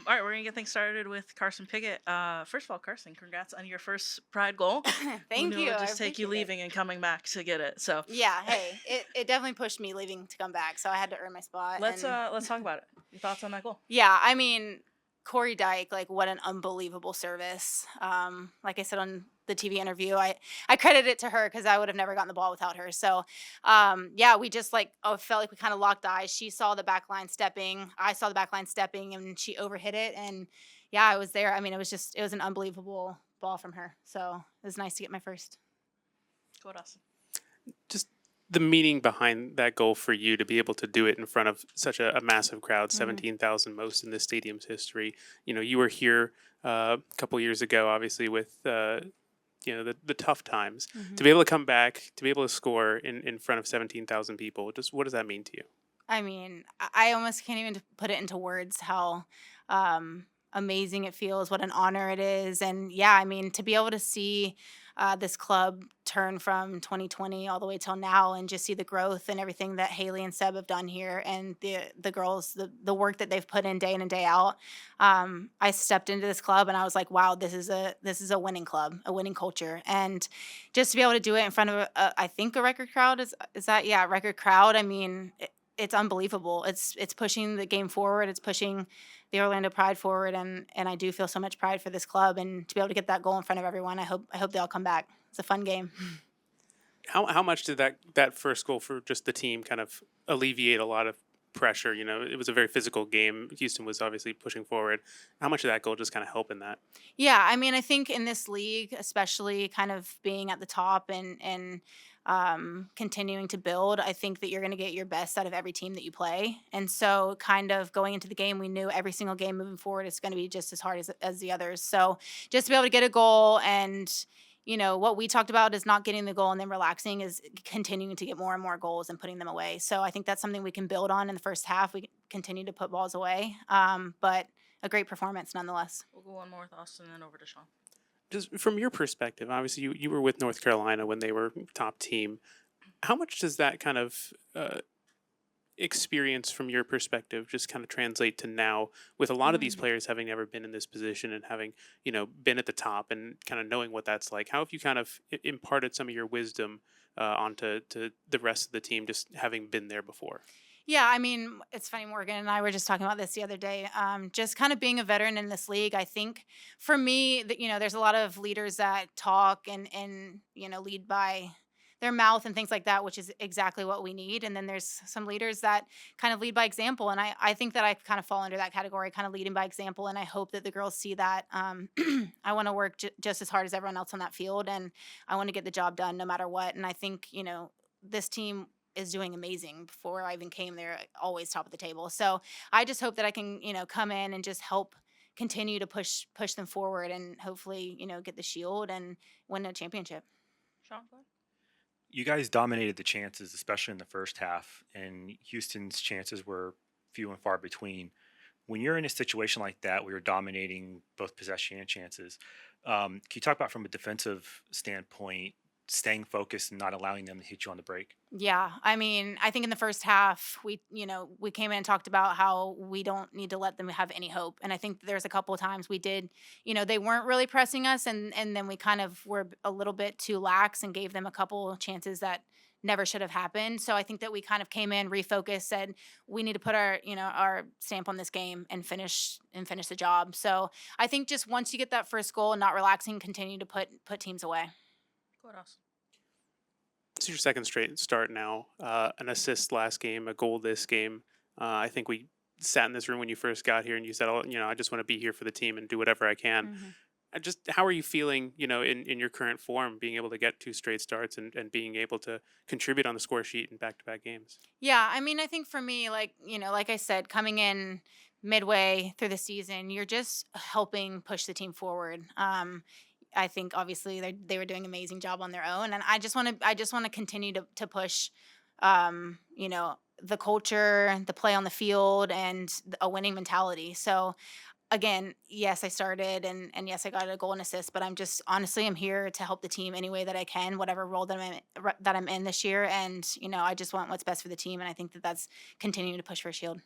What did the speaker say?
All right, we're gonna get things started with Carson Pickett. First of all, Carson, congrats on your first Pride goal. Who Thank knew it you. would I just take you appreciate it. leaving and coming back to get it? So Yeah, hey, it definitely pushed me leaving to come back, so I had to earn my spot. And let's talk about it. Your thoughts on that goal? yeah, I mean, Corey Dyke, like what an unbelievable service. Like I said on the TV interview, I credit it to her because I would have never gotten the ball without her. So, yeah, we just like felt like we kind of locked eyes. She saw the back line stepping, I saw the back line stepping, and she overhit it. And yeah, I was there. I mean, it was an unbelievable ball from her. So it was nice to get my first. Go Dawson. Just the meaning behind that goal for you to be able to do it in front of such a massive crowd, Mm-hmm. 17,000, most in the stadium's history. You were here a couple years ago, obviously, with the tough times. Mm-hmm. To be able to come back, to be able to score in front of 17,000 people, just what does that mean to you? I mean, I almost can't even put it into words how amazing it feels, what an honor it is. And yeah, I mean, to be able to see this club turn from 2020 all the way till now and just see the growth and everything that Haley and Seb have done here and the girls, the work that they've put in and day out. I stepped into this club and I was like, wow, this is a winning club, a winning culture. And just to be able to do it in front of I think a record crowd is that, yeah, record crowd. I mean, it's unbelievable. It's pushing the game forward. It's pushing the Orlando Pride forward, and I do feel so much pride for this club. And to be able to get that goal in front of everyone, I hope they all come back. It's a fun game. How much did that first goal for just the team kind of alleviate a lot of pressure? It was a very physical game. Houston was obviously pushing forward. How much did that goal just kind of help in that? Yeah, I mean, I think in this league, especially kind of being at the top and continuing to build, I think that you're going to get your best out of every team that you play. And so, kind of going into the game, we knew every single game moving forward is going to be just as hard as the others. So, just to be able to get a goal and what we talked about is not getting the goal and then relaxing is continuing to get more and more goals and putting them away. So I think that's something we can build on in the first half. We continue to put balls away, but a great performance nonetheless. We'll go one more with Austin, and then over to Sean. Just from your perspective, obviously you were with North Carolina when they were top team. How much does that kind of experience from your perspective just kind of translate to now with a lot of these Mm. players having never been in this position and having been at the top and kind of knowing what that's like? How have you kind of imparted some of your wisdom onto to the rest of the team, just having been there before? Yeah, I mean, it's funny. Morgan and I were just talking about this the other day. Just kind of being a veteran in this league, I think for me, that there's a lot of leaders that talk and lead by their mouth and things like that, which is exactly what we need. And then there's some leaders that kind of lead by example, and I think that I kind of fall under that category, kind of leading by example. And I hope that the girls see that. I want to work just as hard as everyone else on that field, and I want to get the job done no matter what. And I think this team is doing amazing. Before I even came there, always top of the table. So I just hope that I can, come in and just help continue to push them forward and hopefully, get the shield and win a championship. Sean, go ahead. You guys dominated the chances, especially in the first half, and Houston's chances were few and far between. When you're in a situation like that, where you're dominating both possession and chances, can you talk about from a defensive standpoint, staying focused and not allowing them to hit you on the break? Yeah, I mean, I think in the first half, we came in and talked about how we don't need to let them have any hope, and I think there's a couple of times we did, they weren't really pressing us, and then we kind of were a little bit too lax and gave them a couple chances that never should have happened. So I think that we kind of came in, refocused, said we need to put our stamp on this game and finish the job. So I think just once you get that first goal and not relaxing, continue to put teams away. Go Dawson. This is your second straight start now. An assist last game, a goal this game. I think we sat in this room when you first got here, and you said, "Oh, I just want to be here for the team and do whatever I can." Mhm. How are you feeling? In your current form, being able to get two straight starts and being able to contribute on the score sheet in back-to-back games. Yeah, I mean, I think for me, like, like I said, coming in midway through the season, you're just helping push the team forward. I think obviously they were doing an amazing job on their own, and I just want to continue to push, the culture, the play on the field, and a winning mentality. So again, yes, I started and yes, I got a goal and assist, but I'm here to help the team any way that I can, whatever role that I'm in this year. And, I just want what's best for the team. And I think that that's continuing to push for a shield.